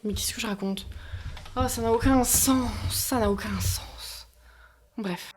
Mais qu'est-ce que je raconte? Oh, ça n'a aucun sens, ça n'a aucun sens. Bref.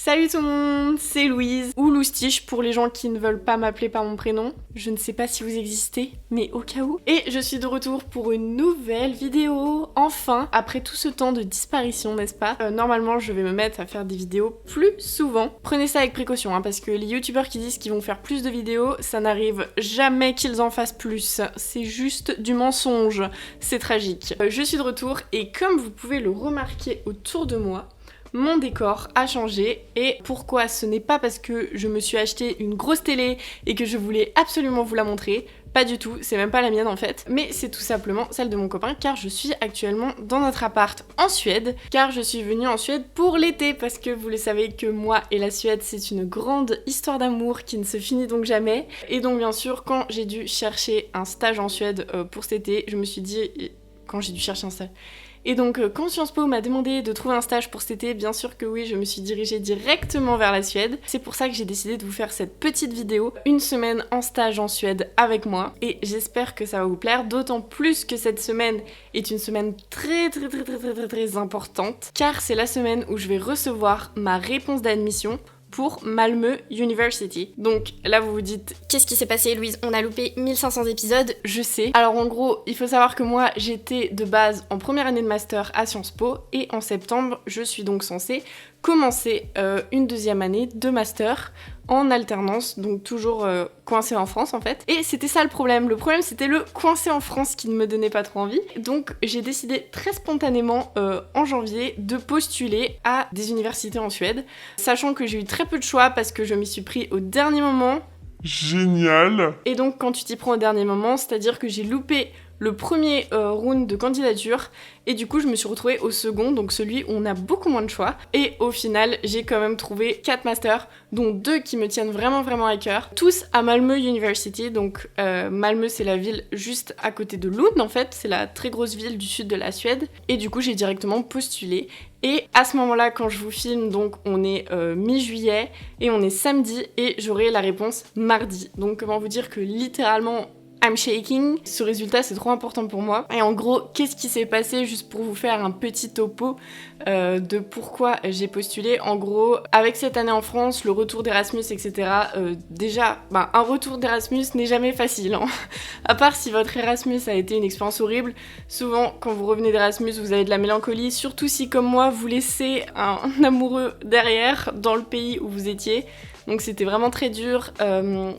Salut tout le monde, c'est Louise, ou Loustiche pour les gens qui ne veulent pas m'appeler par mon prénom. Je ne sais pas si vous existez, mais au cas où. Et je suis de retour pour une nouvelle vidéo, enfin, après tout ce temps de disparition, n'est-ce pas? Normalement, je vais me mettre à faire des vidéos plus souvent. Prenez ça avec précaution, hein, parce que les youtubeurs qui disent qu'ils vont faire plus de vidéos, ça n'arrive jamais qu'ils en fassent plus. C'est juste du mensonge, c'est tragique. Je suis de retour, et comme vous pouvez le remarquer autour de moi, mon décor a changé. Et pourquoi? Ce n'est pas parce que je me suis acheté une grosse télé et que je voulais absolument vous la montrer, pas du tout, c'est même pas la mienne en fait, mais c'est tout simplement celle de mon copain car je suis actuellement dans notre appart en Suède, car je suis venue en Suède pour l'été, parce que vous le savez que moi et la Suède c'est une grande histoire d'amour qui ne se finit donc jamais. Et donc bien sûr quand j'ai dû chercher un stage en Suède pour cet été, je me suis dit... Quand j'ai dû chercher un stage... Et donc quand Sciences Po m'a demandé de trouver un stage pour cet été, bien sûr que oui, je me suis dirigée directement vers la Suède. C'est pour ça que j'ai décidé de vous faire cette petite vidéo, une semaine en stage en Suède avec moi. Et j'espère que ça va vous plaire, d'autant plus que cette semaine est une semaine très importante, car c'est la semaine où je vais recevoir ma réponse d'admission pour Malmö University. Donc là vous vous dites, qu'est-ce qui s'est passé Louise? On a loupé 1500 épisodes. Je sais. Alors en gros, il faut savoir que moi j'étais de base en première année de master à Sciences Po, et en septembre je suis donc censée commencer une deuxième année de master en alternance, donc toujours coincée en France en fait. Et c'était ça le problème. Le problème c'était le coincé en France qui ne me donnait pas trop envie. Donc j'ai décidé très spontanément en janvier de postuler à des universités en Suède, sachant que j'ai eu très peu de choix parce que je m'y suis pris au dernier moment. Génial! Et donc quand tu t'y prends au dernier moment, c'est-à-dire que j'ai loupé le premier round de candidature, et du coup je me suis retrouvée au second, donc celui où on a beaucoup moins de choix. Et au final j'ai quand même trouvé 4 masters, dont 2 qui me tiennent vraiment à cœur, tous à Malmö University. Donc Malmö c'est la ville juste à côté de Lund en fait, c'est la très grosse ville du sud de la Suède. Et du coup j'ai directement postulé. Et à ce moment-là, quand je vous filme, donc on est mi-juillet et on est samedi, et j'aurai la réponse mardi. Donc comment vous dire que littéralement I'm shaking. Ce résultat c'est trop important pour moi. Et en gros, qu'est-ce qui s'est passé, juste pour vous faire un petit topo de pourquoi j'ai postulé. En gros, avec cette année en France, le retour d'Erasmus, etc. Déjà, un retour d'Erasmus n'est jamais facile, hein. À part si votre Erasmus a été une expérience horrible. Souvent, quand vous revenez d'Erasmus, vous avez de la mélancolie, surtout si, comme moi, vous laissez un amoureux derrière dans le pays où vous étiez. Donc c'était vraiment très dur,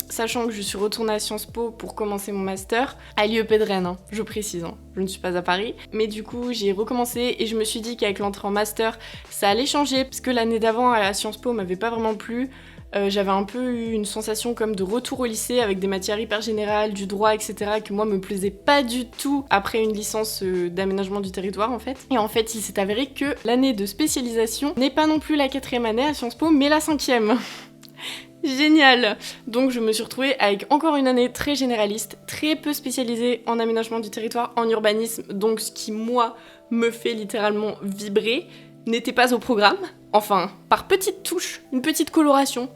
sachant que je suis retournée à Sciences Po pour commencer mon master à l'IEP de Rennes, hein, je précise, hein, je ne suis pas à Paris. Mais du coup j'ai recommencé et je me suis dit qu'avec l'entrée en master ça allait changer, parce que l'année d'avant à Sciences Po m'avait pas vraiment plu. J'avais un peu eu une sensation comme de retour au lycée avec des matières hyper générales, du droit, etc. qui moi me plaisait pas du tout après une licence d'aménagement du territoire en fait. Et en fait il s'est avéré que l'année de spécialisation n'est pas non plus la 4e année à Sciences Po mais la 5e. Génial! Donc je me suis retrouvée avec encore une année très généraliste, très peu spécialisée en aménagement du territoire, en urbanisme, donc ce qui moi me fait littéralement vibrer n'était pas au programme, enfin par petites touches, une petite coloration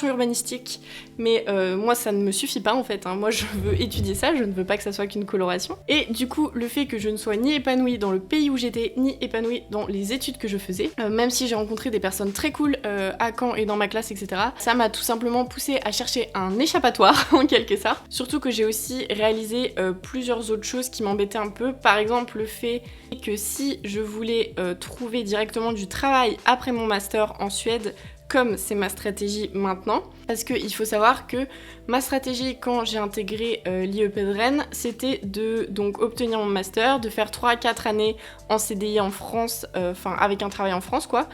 urbanistique, mais moi ça ne me suffit pas en fait, hein. Moi je veux étudier ça, je ne veux pas que ça soit qu'une coloration. Et du coup le fait que je ne sois ni épanouie dans le pays où j'étais, ni épanouie dans les études que je faisais, même si j'ai rencontré des personnes très cool à Caen et dans ma classe, etc., ça m'a tout simplement poussée à chercher un échappatoire en quelque sorte. Surtout que j'ai aussi réalisé plusieurs autres choses qui m'embêtaient un peu, par exemple le fait que si je voulais trouver directement du travail après mon master en Suède, comme c'est ma stratégie maintenant, parce qu'il faut savoir que ma stratégie quand j'ai intégré l'IEP de Rennes, c'était de donc obtenir mon master, de faire 3 à 4 années en CDI en France, enfin avec un travail en France quoi,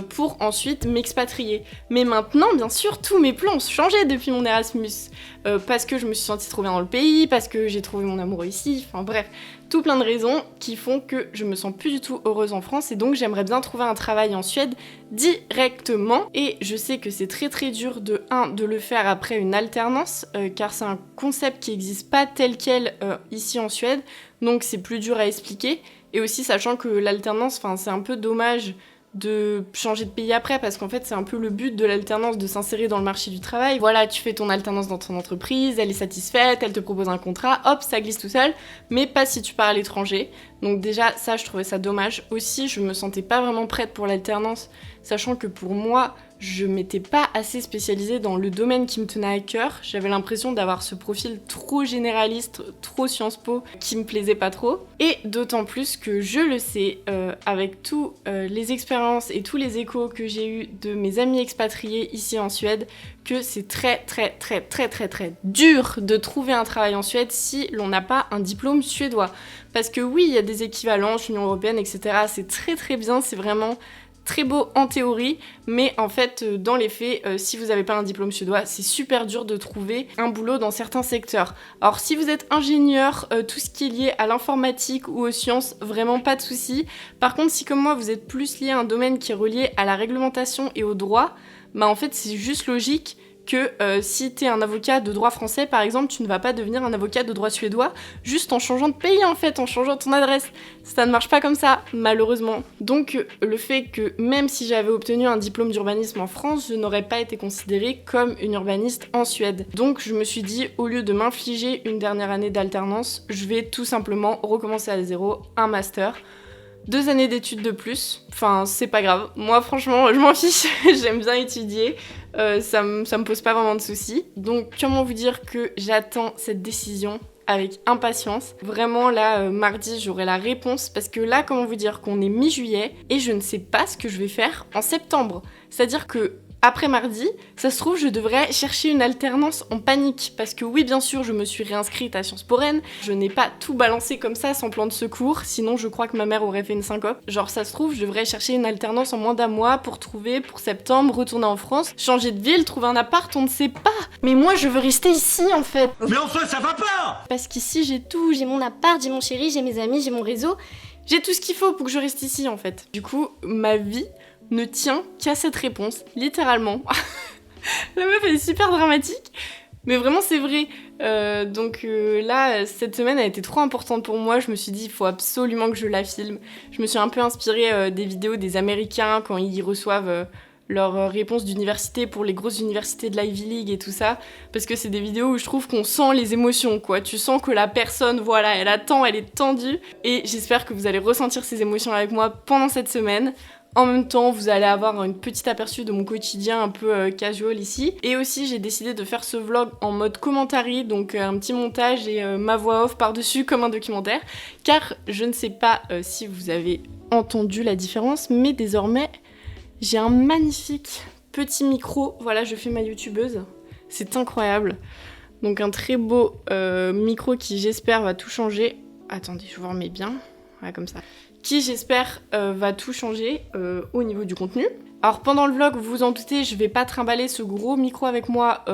pour ensuite m'expatrier. Mais maintenant, bien sûr, tous mes plans ont changé depuis mon Erasmus, parce que je me suis sentie trop bien dans le pays, parce que j'ai trouvé mon amour ici, enfin bref, tout plein de raisons qui font que je me sens plus du tout heureuse en France et donc j'aimerais bien trouver un travail en Suède directement. Et je sais que c'est très très dur de le faire après une alternance car c'est un concept qui n'existe pas tel quel ici en Suède, donc c'est plus dur à expliquer. Et aussi sachant que l'alternance, c'est un peu dommage de changer de pays après parce qu'en fait c'est un peu le but de l'alternance, de s'insérer dans le marché du travail. Voilà, tu fais ton alternance dans ton entreprise, elle est satisfaite, elle te propose un contrat, hop, ça glisse tout seul, mais pas si tu pars à l'étranger. Donc déjà ça, je trouvais ça dommage. Aussi, je me sentais pas vraiment prête pour l'alternance, sachant que pour moi, je m'étais pas assez spécialisée dans le domaine qui me tenait à cœur. J'avais l'impression d'avoir ce profil trop généraliste, trop Sciences Po, qui me plaisait pas trop. Et d'autant plus que je le sais, avec tous les expériences et tous les échos que j'ai eus de mes amis expatriés ici en Suède, que c'est très dur de trouver un travail en Suède si l'on n'a pas un diplôme suédois. Parce que oui, il y a des équivalences, Union Européenne, etc. C'est très bien, c'est vraiment très beau en théorie, mais en fait, dans les faits, si vous n'avez pas un diplôme suédois, c'est super dur de trouver un boulot dans certains secteurs. Alors, si vous êtes ingénieur, tout ce qui est lié à l'informatique ou aux sciences, vraiment pas de souci. Par contre, si comme moi, vous êtes plus lié à un domaine qui est relié à la réglementation et au droit, en fait, c'est juste logique que si t'es un avocat de droit français, par exemple, tu ne vas pas devenir un avocat de droit suédois juste en changeant de pays, en fait, en changeant ton adresse. Ça ne marche pas comme ça, malheureusement. Donc, le fait que même si j'avais obtenu un diplôme d'urbanisme en France, je n'aurais pas été considérée comme une urbaniste en Suède. Donc, je me suis dit, au lieu de m'infliger une dernière année d'alternance, je vais tout simplement recommencer à zéro, un master. 2 années d'études de plus, c'est pas grave. Moi franchement, je m'en fiche, j'aime bien étudier, ça me pose pas vraiment de soucis. Donc comment vous dire que j'attends cette décision avec impatience. Vraiment là, mardi, j'aurai la réponse parce que là, comment vous dire qu'on est mi-juillet et je ne sais pas ce que je vais faire en septembre. C'est-à-dire que après mardi, ça se trouve, je devrais chercher une alternance en panique. Parce que oui, bien sûr, je me suis réinscrite à Sciences Po Rennes. Je n'ai pas tout balancé comme ça, sans plan de secours. Sinon, je crois que ma mère aurait fait une syncope. Genre, ça se trouve, je devrais chercher une alternance en moins d'un mois pour trouver, pour septembre, retourner en France, changer de ville, trouver un appart, on ne sait pas. Mais moi, je veux rester ici, en fait. Mais enfin, ça va pas! Parce qu'ici, j'ai tout. J'ai mon appart, j'ai mon chéri, j'ai mes amis, j'ai mon réseau. J'ai tout ce qu'il faut pour que je reste ici, en fait. Du coup, ma vie ne tient qu'à cette réponse, littéralement. La meuf, elle est super dramatique, mais vraiment c'est vrai. Donc là, cette semaine a été trop importante pour moi. Je me suis dit, il faut absolument que je la filme. Je me suis un peu inspirée des vidéos des Américains quand ils reçoivent leurs réponses d'université pour les grosses universités de l'Ivy League et tout ça, parce que c'est des vidéos où je trouve qu'on sent les émotions, quoi. Tu sens que la personne, voilà, elle attend, elle est tendue, et j'espère que vous allez ressentir ces émotions avec moi pendant cette semaine. En même temps, vous allez avoir une petite aperçu de mon quotidien un peu casual ici. Et aussi, j'ai décidé de faire ce vlog en mode commentary, donc un petit montage et ma voix off par-dessus comme un documentaire. Car je ne sais pas si vous avez entendu la différence, mais désormais, j'ai un magnifique petit micro. Voilà, je fais ma youtubeuse. C'est incroyable. Donc un très beau micro qui, j'espère, va tout changer. Attendez, je vous remets bien. Voilà, comme ça. Qui j'espère va tout changer au niveau du contenu. Alors pendant le vlog, vous vous en doutez, je vais pas trimballer ce gros micro avec moi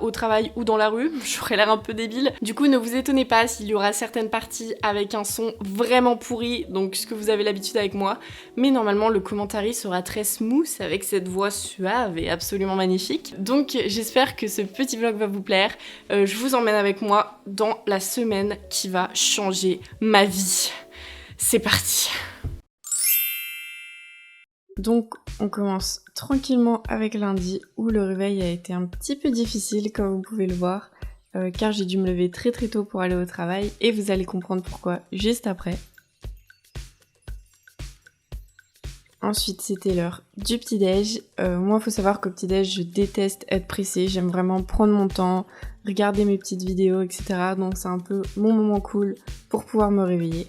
au travail ou dans la rue, j'aurais l'air un peu débile. Du coup ne vous étonnez pas s'il y aura certaines parties avec un son vraiment pourri, donc ce que vous avez l'habitude avec moi. Mais normalement le commentary sera très smooth avec cette voix suave et absolument magnifique. Donc j'espère que ce petit vlog va vous plaire. Je vous emmène avec moi dans la semaine qui va changer ma vie. C'est parti. Donc on commence tranquillement avec lundi où le réveil a été un petit peu difficile comme vous pouvez le voir car j'ai dû me lever très tôt pour aller au travail et vous allez comprendre pourquoi juste après. Ensuite c'était l'heure du petit-déj. Moi faut savoir qu'au petit-déj je déteste être pressée, j'aime vraiment prendre mon temps, regarder mes petites vidéos etc. Donc c'est un peu mon moment cool pour pouvoir me réveiller.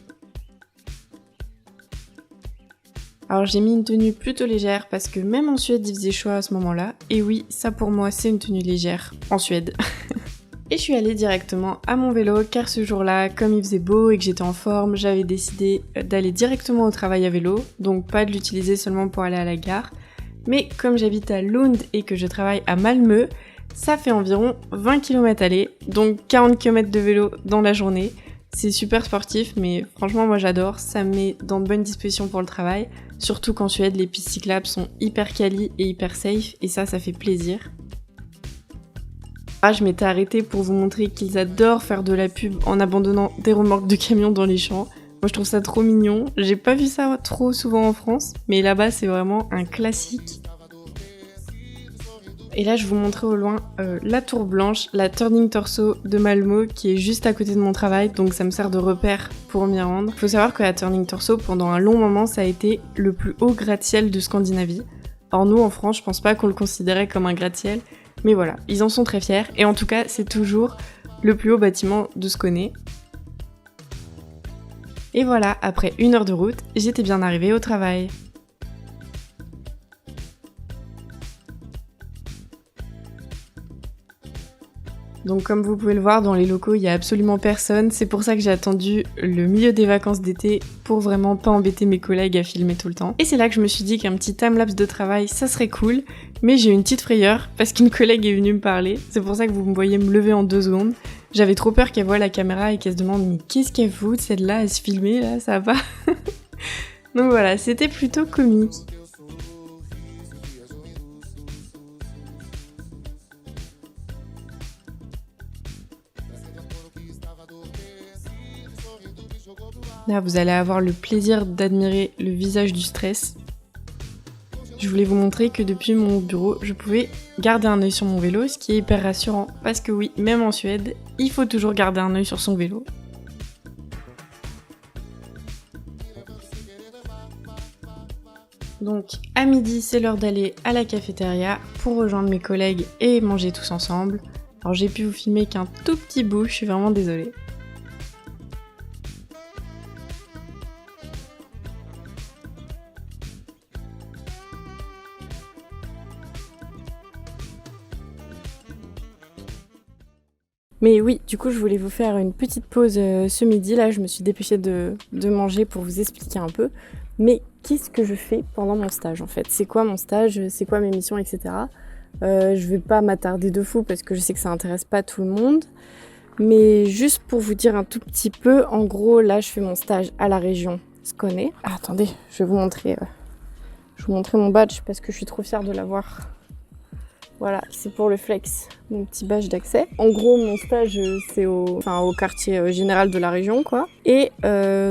Alors j'ai mis une tenue plutôt légère parce que même en Suède il faisait chaud à ce moment-là. Et oui, ça pour moi c'est une tenue légère en Suède. Et je suis allée directement à mon vélo car ce jour-là, comme il faisait beau et que j'étais en forme, j'avais décidé d'aller directement au travail à vélo. Donc pas de l'utiliser seulement pour aller à la gare. Mais comme j'habite à Lund et que je travaille à Malmö, ça fait environ 20 km aller, donc 40 km de vélo dans la journée. C'est super sportif, mais franchement moi j'adore, ça me met dans de bonnes dispositions pour le travail. Surtout qu'en Suède, les pistes cyclables sont hyper quali et hyper safe, et ça fait plaisir. Je m'étais arrêtée pour vous montrer qu'ils adorent faire de la pub en abandonnant des remorques de camions dans les champs. Moi je trouve ça trop mignon, j'ai pas vu ça trop souvent en France, mais là-bas c'est vraiment un classique. Et là je vous montrais au loin la Tour Blanche, la Turning Torso de Malmö qui est juste à côté de mon travail, donc ça me sert de repère pour m'y rendre. Faut savoir que la Turning Torso pendant un long moment ça a été le plus haut gratte-ciel de Scandinavie. Alors nous en France je pense pas qu'on le considérait comme un gratte-ciel, mais voilà, ils en sont très fiers et en tout cas c'est toujours le plus haut bâtiment de Skåne. Et voilà, après 1 heure de route, j'étais bien arrivée au travail. Donc comme vous pouvez le voir, dans les locaux, il y a absolument personne. C'est pour ça que j'ai attendu le milieu des vacances d'été pour vraiment pas embêter mes collègues à filmer tout le temps. Et c'est là que je me suis dit qu'un petit timelapse de travail, ça serait cool. Mais j'ai eu une petite frayeur parce qu'une collègue est venue me parler. C'est pour ça que vous me voyez me lever en 2 secondes. J'avais trop peur qu'elle voie la caméra et qu'elle se demande mais qu'est-ce qu'elle fout celle-là à se filmer là, ça va. Donc voilà, c'était plutôt comique. Là, vous allez avoir le plaisir d'admirer le visage du stress. Je voulais vous montrer que depuis mon bureau, je pouvais garder un œil sur mon vélo, ce qui est hyper rassurant. Parce que oui, même en Suède, il faut toujours garder un œil sur son vélo. Donc, à midi, c'est l'heure d'aller à la cafétéria pour rejoindre mes collègues et manger tous ensemble. Alors, j'ai pu vous filmer qu'un tout petit bout, je suis vraiment désolée. Mais oui, du coup, je voulais vous faire une petite pause ce midi. Là, je me suis dépêchée de manger pour vous expliquer un peu. Mais qu'est-ce que je fais pendant mon stage, en fait? C'est quoi mon stage? C'est quoi mes missions, etc. Je vais pas m'attarder de fou parce que je sais que ça intéresse pas tout le monde. Mais juste pour vous dire un tout petit peu, en gros, là, je fais mon stage à la région Skåne. Ah, attendez, je vais vous montrer mon badge parce que je suis trop fière de l'avoir. Voilà, c'est pour le flex, mon petit badge d'accès. En gros, mon stage, c'est au quartier général de la région, quoi. Et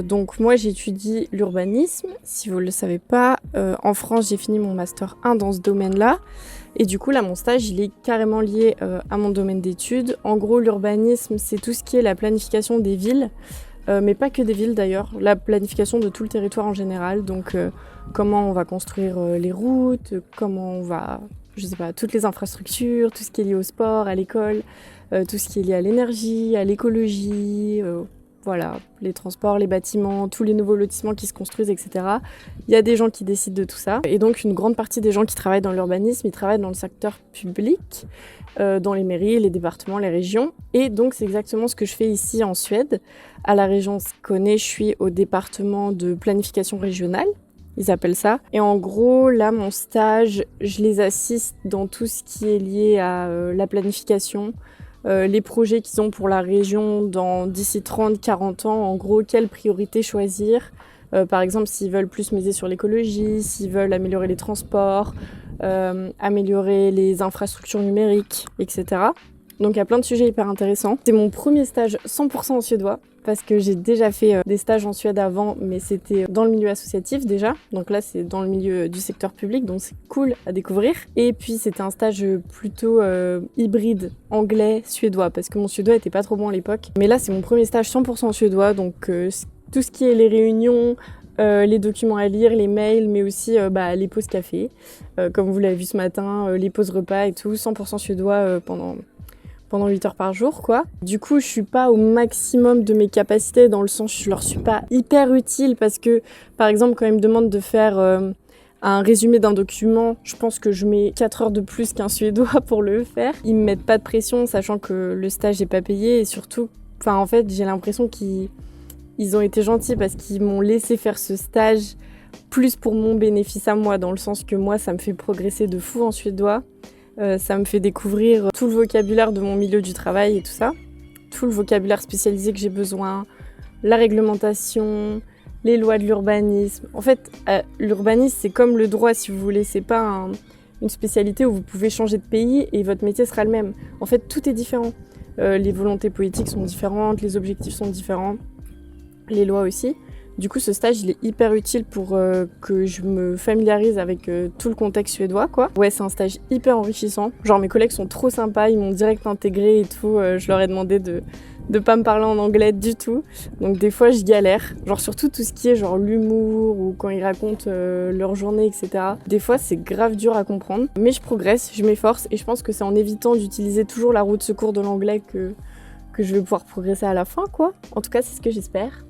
donc, moi, j'étudie l'urbanisme. Si vous ne le savez pas, en France, j'ai fini mon master 1 dans ce domaine-là. Et du coup, là, mon stage, il est carrément lié à mon domaine d'études. En gros, l'urbanisme, c'est tout ce qui est la planification des villes. Mais pas que des villes, d'ailleurs. La planification de tout le territoire en général. Donc, comment on va construire les routes, comment on va... je sais pas, toutes les infrastructures, tout ce qui est lié au sport, à l'école, tout ce qui est lié à l'énergie, à l'écologie, voilà, les transports, les bâtiments, tous les nouveaux lotissements qui se construisent, etc. Il y a des gens qui décident de tout ça. Et donc une grande partie des gens qui travaillent dans l'urbanisme, ils travaillent dans le secteur public, dans les mairies, les départements, les régions. Et donc c'est exactement ce que je fais ici en Suède. À la région Skåne, je suis au département de planification régionale. Ils appellent ça. Et en gros, là, mon stage, je les assiste dans tout ce qui est lié à la planification, les projets qu'ils ont pour la région d'ici 30-40 ans. En gros, quelles priorités choisir. Par exemple, s'ils veulent plus miser sur l'écologie, s'ils veulent améliorer les transports, améliorer les infrastructures numériques, etc. Donc il y a plein de sujets hyper intéressants. C'est mon premier stage 100% en suédois, parce que j'ai déjà fait des stages en Suède avant, mais c'était dans le milieu associatif déjà. Donc là, c'est dans le milieu du secteur public, donc c'est cool à découvrir. Et puis c'était un stage plutôt hybride, anglais-suédois, parce que mon suédois était pas trop bon à l'époque. Mais là, c'est mon premier stage 100% en suédois, donc tout ce qui est les réunions, les documents à lire, les mails, mais aussi les pauses café. Comme vous l'avez vu ce matin, les pauses repas et tout, 100% suédois pendant 8 heures par jour, quoi. Du coup, je suis pas au maximum de mes capacités, dans le sens je leur suis pas hyper utile, parce que, par exemple, quand ils me demandent de faire un résumé d'un document, je pense que je mets 4 heures de plus qu'un suédois pour le faire. Ils me mettent pas de pression, sachant que le stage est pas payé, et surtout, en fait, j'ai l'impression qu'ils ont été gentils, parce qu'ils m'ont laissé faire ce stage plus pour mon bénéfice à moi, dans le sens que moi, ça me fait progresser de fou en suédois. Ça me fait découvrir tout le vocabulaire de mon milieu du travail et tout ça. Tout le vocabulaire spécialisé que j'ai besoin, la réglementation, les lois de l'urbanisme. En fait, l'urbanisme, c'est comme le droit, si vous voulez. C'est pas une spécialité où vous pouvez changer de pays et votre métier sera le même. En fait, tout est différent. Les volontés politiques sont différentes, les objectifs sont différents, les lois aussi. Du coup, ce stage, il est hyper utile pour que je me familiarise avec tout le contexte suédois, quoi. Ouais, c'est un stage hyper enrichissant. Genre, mes collègues sont trop sympas, ils m'ont direct intégré et tout. Je leur ai demandé de pas me parler en anglais du tout. Donc, des fois, je galère. Genre, surtout tout ce qui est genre l'humour ou quand ils racontent leur journée, etc. Des fois, c'est grave dur à comprendre. Mais je progresse, je m'efforce et je pense que c'est en évitant d'utiliser toujours la roue de secours de l'anglais que je vais pouvoir progresser à la fin, quoi. En tout cas, c'est ce que j'espère.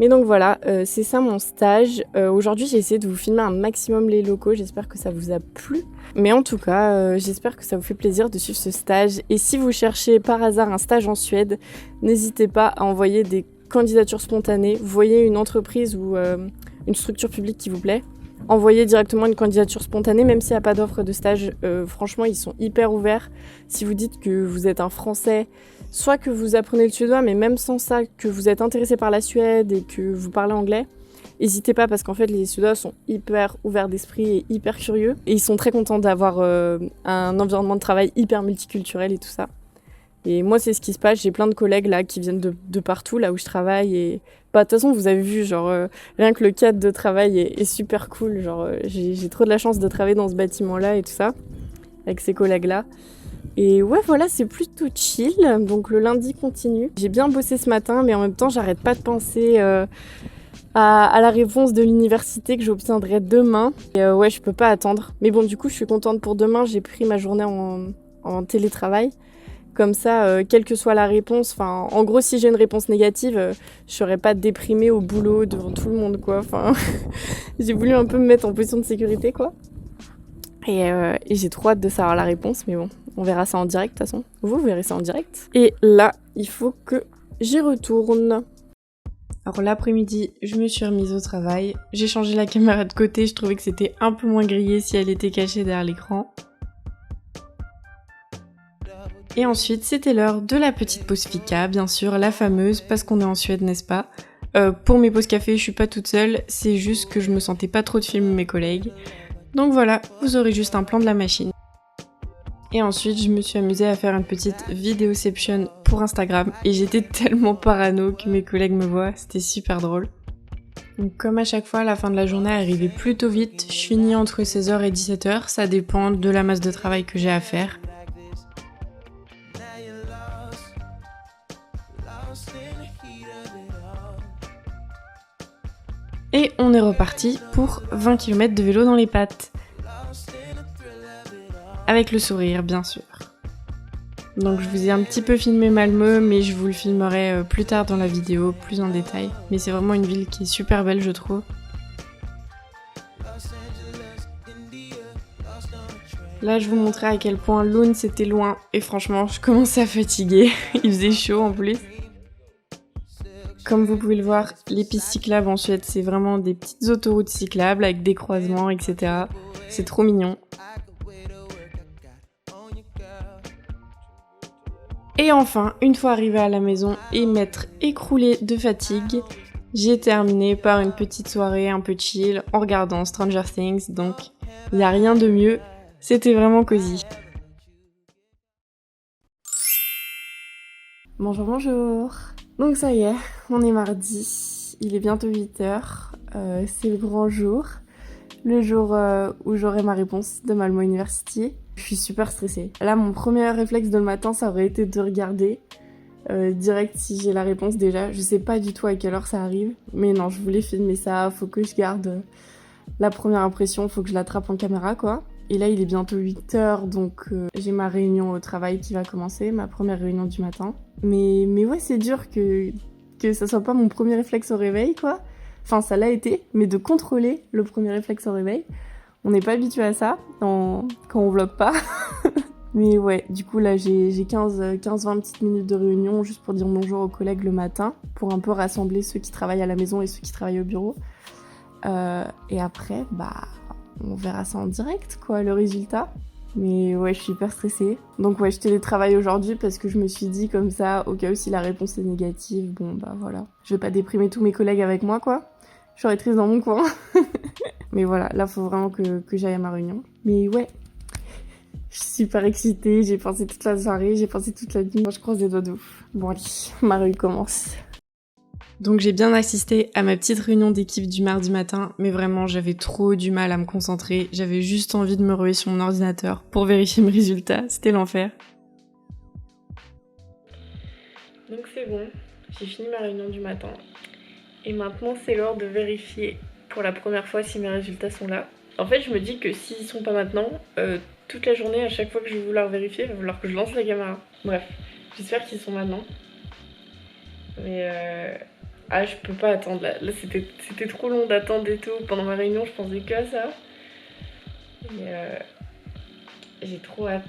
Mais donc voilà, c'est ça mon stage. Aujourd'hui, j'ai essayé de vous filmer un maximum les locaux. J'espère que ça vous a plu. Mais en tout cas, j'espère que ça vous fait plaisir de suivre ce stage. Et si vous cherchez par hasard un stage en Suède, n'hésitez pas à envoyer des candidatures spontanées. Vous voyez une entreprise ou une structure publique qui vous plaît, envoyez directement une candidature spontanée, même s'il n'y a pas d'offre de stage. Franchement, ils sont hyper ouverts. Si vous dites que vous êtes un Français, soit que vous apprenez le suédois, mais même sans ça, que vous êtes intéressé par la Suède et que vous parlez anglais, n'hésitez pas parce qu'en fait les Suédois sont hyper ouverts d'esprit et hyper curieux. Et ils sont très contents d'avoir un environnement de travail hyper multiculturel et tout ça. Et moi c'est ce qui se passe, j'ai plein de collègues là qui viennent de partout, là où je travaille. Et de toute façon vous avez vu, genre rien que le cadre de travail est super cool. Genre j'ai trop de la chance de travailler dans ce bâtiment là et tout ça, avec ces collègues là. Et ouais, voilà, c'est plutôt chill. Donc le lundi continue. J'ai bien bossé ce matin, mais en même temps, j'arrête pas de penser à la réponse de l'université que j'obtiendrai demain. Et ouais, je peux pas attendre. Mais bon, du coup, je suis contente pour demain. J'ai pris ma journée en télétravail. Comme ça, quelle que soit la réponse, enfin, en gros, si j'ai une réponse négative, je serai pas déprimée au boulot devant tout le monde, quoi. Enfin, j'ai voulu un peu me mettre en position de sécurité, quoi. Et j'ai trop hâte de savoir la réponse, mais bon, on verra ça en direct de toute façon. Vous verrez ça en direct. Et là, il faut que j'y retourne. Alors l'après-midi, je me suis remise au travail. J'ai changé la caméra de côté, je trouvais que c'était un peu moins grillé si elle était cachée derrière l'écran. Et ensuite, c'était l'heure de la petite pause fika, bien sûr, la fameuse, parce qu'on est en Suède, n'est-ce pas ? Pour mes pauses café, je suis pas toute seule, c'est juste que je me sentais pas trop de filmer mes collègues. Donc voilà, vous aurez juste un plan de la machine. Et ensuite, je me suis amusée à faire une petite vidéoception pour Instagram. Et j'étais tellement parano que mes collègues me voient, c'était super drôle. Donc comme à chaque fois, la fin de la journée arrivait plutôt vite. Je finis entre 16h et 17h, ça dépend de la masse de travail que j'ai à faire. Et on est reparti pour 20 km de vélo dans les pattes. Avec le sourire, bien sûr. Donc je vous ai un petit peu filmé Malmö, mais je vous le filmerai plus tard dans la vidéo, plus en détail. Mais c'est vraiment une ville qui est super belle, je trouve. Là, je vous montrais à quel point Lund c'était loin. Et franchement, je commençais à fatiguer. Il faisait chaud en plus. Comme vous pouvez le voir, les pistes cyclables en Suède, c'est vraiment des petites autoroutes cyclables avec des croisements, etc. C'est trop mignon. Et enfin, une fois arrivée à la maison et m'être écroulée de fatigue, j'ai terminé par une petite soirée un peu chill en regardant Stranger Things, donc il n'y a rien de mieux, c'était vraiment cosy. Bonjour, bonjour. Donc ça y est, on est mardi, il est bientôt 8h, c'est le grand jour, le jour où j'aurai ma réponse de Malmö University. Je suis super stressée. Là, mon premier réflexe de le matin, ça aurait été de regarder direct si j'ai la réponse déjà. Je sais pas du tout à quelle heure ça arrive, mais non, je voulais filmer ça, faut que je garde la première impression, faut que je l'attrape en caméra, quoi. Et là, il est bientôt 8h, donc j'ai ma réunion au travail qui va commencer, ma première réunion du matin. Mais ouais, c'est dur que ça soit pas mon premier réflexe au réveil, quoi. Enfin, ça l'a été, mais de contrôler le premier réflexe au réveil, on n'est pas habitué à ça quand on vlog pas. Mais ouais, du coup, là, j'ai 15-20 petites minutes de réunion juste pour dire bonjour aux collègues le matin, pour un peu rassembler ceux qui travaillent à la maison et ceux qui travaillent au bureau. Et après, on verra ça en direct, quoi, le résultat. Mais ouais, je suis hyper stressée. Donc ouais, je télétravaille aujourd'hui parce que je me suis dit comme ça, au cas où si la réponse est négative, bon bah voilà. Je vais pas déprimer tous mes collègues avec moi quoi. Je serai triste dans mon coin. Mais voilà, là faut vraiment que j'aille à ma réunion. Mais ouais, je suis super excitée, j'ai pensé toute la soirée, j'ai pensé toute la nuit. Moi je croise les doigts de ouf. Bon allez, ma réunion commence. Donc j'ai bien assisté à ma petite réunion d'équipe du mardi matin, mais vraiment j'avais trop du mal à me concentrer, j'avais juste envie de me ruer sur mon ordinateur pour vérifier mes résultats, c'était l'enfer. Donc c'est bon, j'ai fini ma réunion du matin, et maintenant c'est l'heure de vérifier pour la première fois si mes résultats sont là. En fait je me dis que s'ils sont pas maintenant, toute la journée à chaque fois que je vais vouloir vérifier, il va falloir que je lance la caméra. Bref, j'espère qu'ils sont maintenant. Mais ah, je peux pas attendre là, c'était trop long d'attendre et tout. Pendant ma réunion, je pensais que à ça. Et j'ai trop hâte.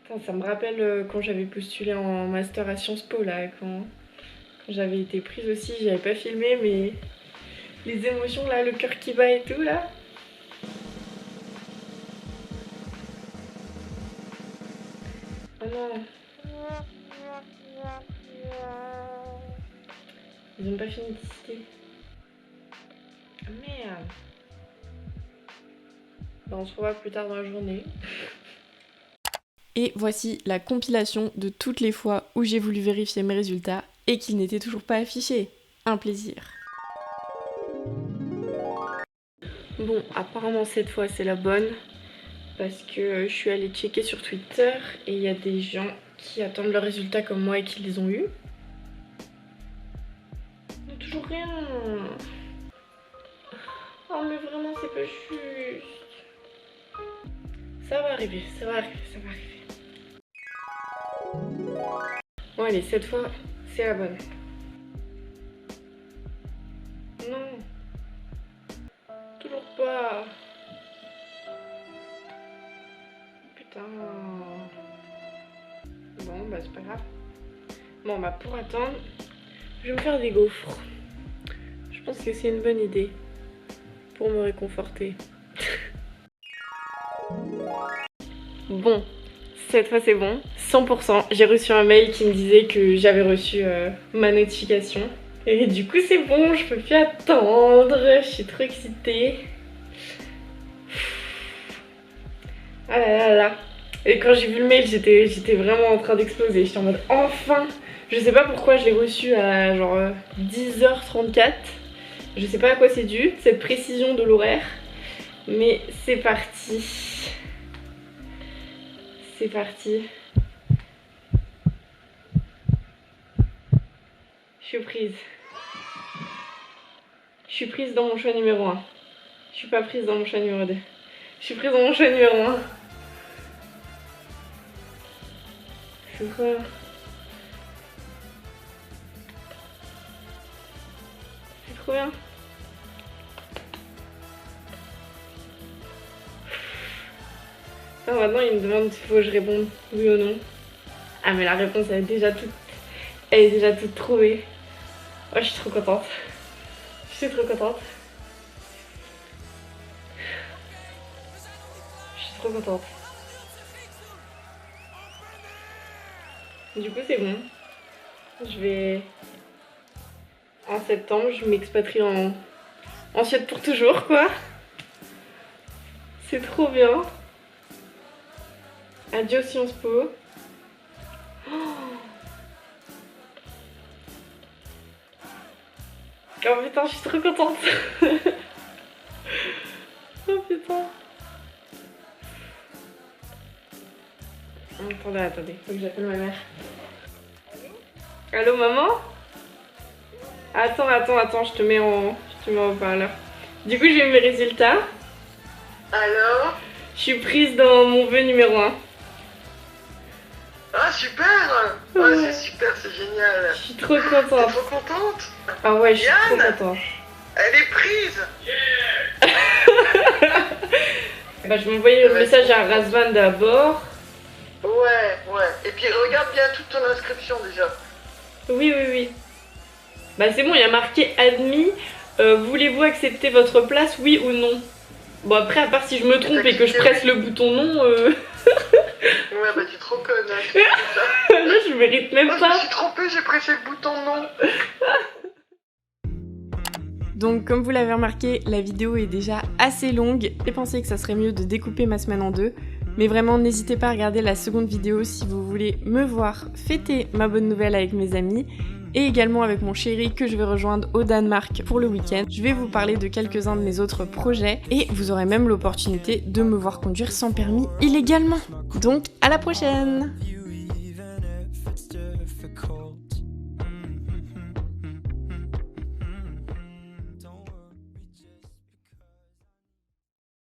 Putain, ça me rappelle quand j'avais postulé en master à Sciences Po là, quand j'avais été prise aussi, j'avais pas filmé, mais les émotions là, le cœur qui bat et tout là. Oh non. Ils ont pas fini de citer. Ah merde. Bah, on se revoit plus tard dans la journée. Et voici la compilation de toutes les fois où j'ai voulu vérifier mes résultats et qu'ils n'étaient toujours pas affichés. Un plaisir. Bon, apparemment cette fois c'est la bonne. Parce que je suis allée checker sur Twitter et il y a des gens qui attendent leurs résultats comme moi et qui les ont eus. Il n'y a toujours rien. Oh mais vraiment c'est pas juste. Ça va arriver, ça va arriver, ça va arriver. Bon allez, cette fois c'est la bonne. Non. Toujours pas. Bon bah c'est pas grave. Bon bah pour attendre, je vais me faire des gaufres. Je pense que c'est une bonne idée pour me réconforter. Bon, cette fois c'est bon, 100%. J'ai reçu un mail qui me disait que j'avais reçu ma notification. Et du coup c'est bon, je peux plus attendre. Je suis trop excitée. Ah là là là. Et quand j'ai vu le mail, j'étais vraiment en train d'exploser. J'étais en mode enfin. Je sais pas pourquoi je l'ai reçu à genre 10h34. Je sais pas à quoi c'est dû, cette précision de l'horaire. Mais c'est parti. C'est parti. Je suis prise. Je suis prise dans mon choix numéro 1. Je suis pas prise dans mon choix numéro 2. Je suis prise dans mon choix numéro 1. C'est quoi? C'est trop bien. Ah, maintenant il me demande s'il faut que je réponde oui ou non. Ah mais la réponse elle est déjà toute trouvée. Oh, je suis trop contente. Je suis trop contente. Je suis trop contente. Du coup c'est bon. Je vais... En septembre je m'expatrie en Suède pour toujours quoi. C'est trop bien. Adieu Sciences Po. Oh putain, je suis trop contente. Oh putain. Attendez, faut que j'appelle ma mère. Allô maman? Attends, je te mets en haut-parleur. Du coup j'ai eu mes résultats. Alors? Je suis prise dans mon vœu numéro 1. Ah super! Ouais, c'est super, c'est génial. Je suis trop T'es contente. trop contente? Ah ouais, je suis trop Yann, contente. elle est prise! Bah, je vais envoyer le message à Razvan d'abord. Ouais. Et puis regarde bien toute ton inscription déjà. Oui. Bah c'est bon, il y a marqué admis. Voulez-vous accepter votre place, oui ou non? Bon après, à part si je me trompe et que je presse le bouton non, Ouais, bah t'es trop conne, hein, tu fais ça. là je mérite même Moi, je pas. me suis trompée, j'ai pressé le bouton non. Donc comme vous l'avez remarqué, la vidéo est déjà assez longue. J'ai pensé que ça serait mieux de découper ma semaine en deux. Mais vraiment, n'hésitez pas à regarder la seconde vidéo si vous voulez me voir fêter ma bonne nouvelle avec mes amis. Et également avec mon chéri que je vais rejoindre au Danemark pour le week-end. Je vais vous parler de quelques-uns de mes autres projets. Et vous aurez même l'opportunité de me voir conduire sans permis illégalement. Donc à la prochaine!